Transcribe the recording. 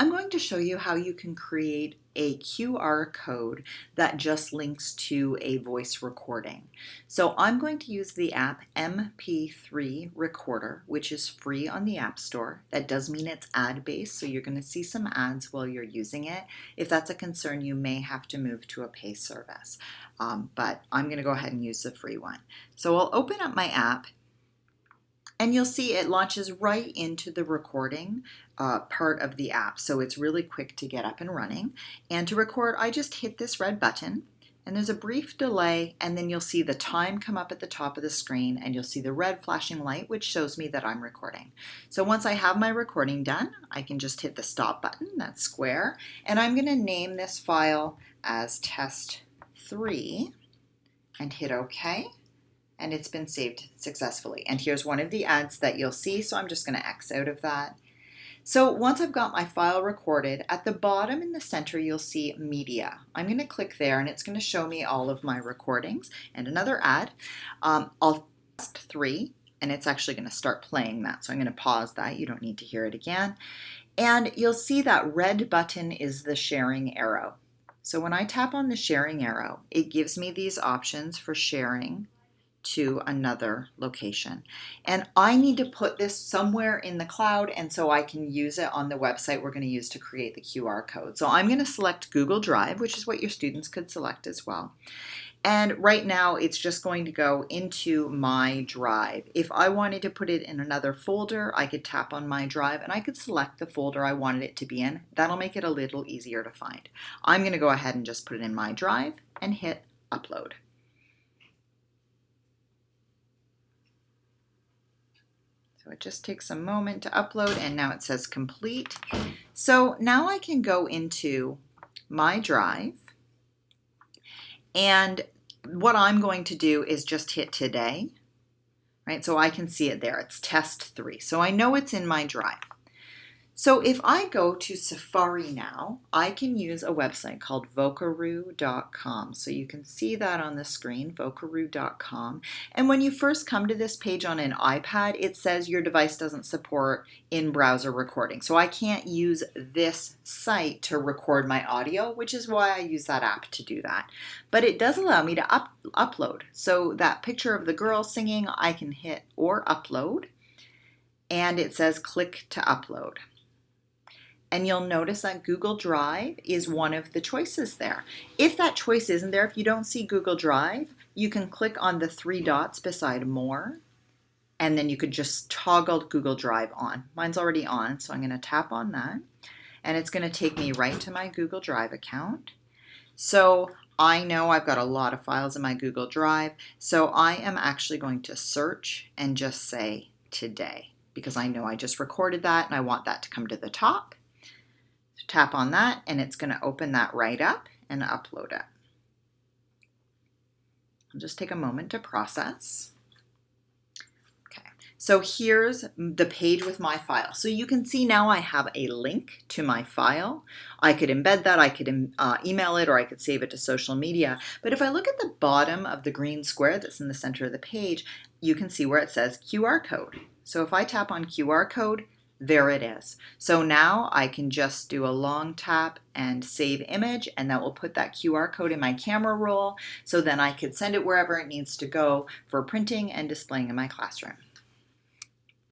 I'm going to show you how you can create a QR code that just links to a voice recording. So I'm going to use the app MP3 Recorder, which is free on the App Store. That does mean it's ad-based, so you're going to see some ads while you're using it. If that's a concern, you may have to move to a pay service, but I'm going to go ahead and use the free one. So I'll open up my app. And you'll see it launches right into the recording part of the app. So it's really quick to get up and running. And to record, I just hit this red button and there's a brief delay, and then you'll see the time come up at the top of the screen and you'll see the red flashing light, which shows me that I'm recording. So once I have my recording done, I can just hit the stop button, that's square, and I'm going to name this file as test3 and hit OK. And it's been saved successfully. And here's one of the ads that you'll see, so I'm just going to X out of that. So once I've got my file recorded, at the bottom in the center you'll see media. I'm going to click there and it's going to show me all of my recordings. And another ad, I'll test 3, and it's actually going to start playing that. So I'm going to pause that, you don't need to hear it again. And you'll see that red button is the sharing arrow. So when I tap on the sharing arrow, it gives me these options for sharing to another location. And I need to put this somewhere in the cloud, and so I can use it on the website we're going to use to create the QR code. So I'm going to select Google Drive, which is what your students could select as well. And right now it's just going to go into my drive. If I wanted to put it in another folder, I could tap on my drive and I could select the folder I wanted it to be in. That'll make it a little easier to find. I'm going to go ahead and just put it in my drive and hit upload. So it just takes a moment to upload, and now it says complete. So now I can go into my drive, and what I'm going to do is just hit today, right? So I can see it there, it's test 3. So I know it's in my drive. So if I go to Safari now, I can use a website called Vocaroo.com. So you can see that on the screen, Vocaroo.com. And when you first come to this page on an iPad, it says your device doesn't support in-browser recording. So I can't use this site to record my audio, which is why I use that app to do that. But it does allow me to upload. So that picture of the girl singing, I can hit or upload, and it says click to upload. And you'll notice that Google Drive is one of the choices there. If that choice isn't there, if you don't see Google Drive, you can click on the 3 dots beside More, and then you could just toggle Google Drive on. Mine's already on, so I'm going to tap on that, and it's going to take me right to my Google Drive account. So I know I've got a lot of files in my Google Drive, so I am actually going to search and just say today, because I know I just recorded that and I want that to come to the top. Tap on that and it's going to open that right up and upload it. I'll just take a moment to process. Okay, so here's the page with my file. So you can see now I have a link to my file. I could embed that, I could email it, or I could save it to social media. But if I look at the bottom of the green square that's in the center of the page, you can see where it says QR code. So if I tap on QR code, there it is. So now I can just do a long tap and save image, and that will put that QR code in my camera roll, so then I could send it wherever it needs to go for printing and displaying in my classroom.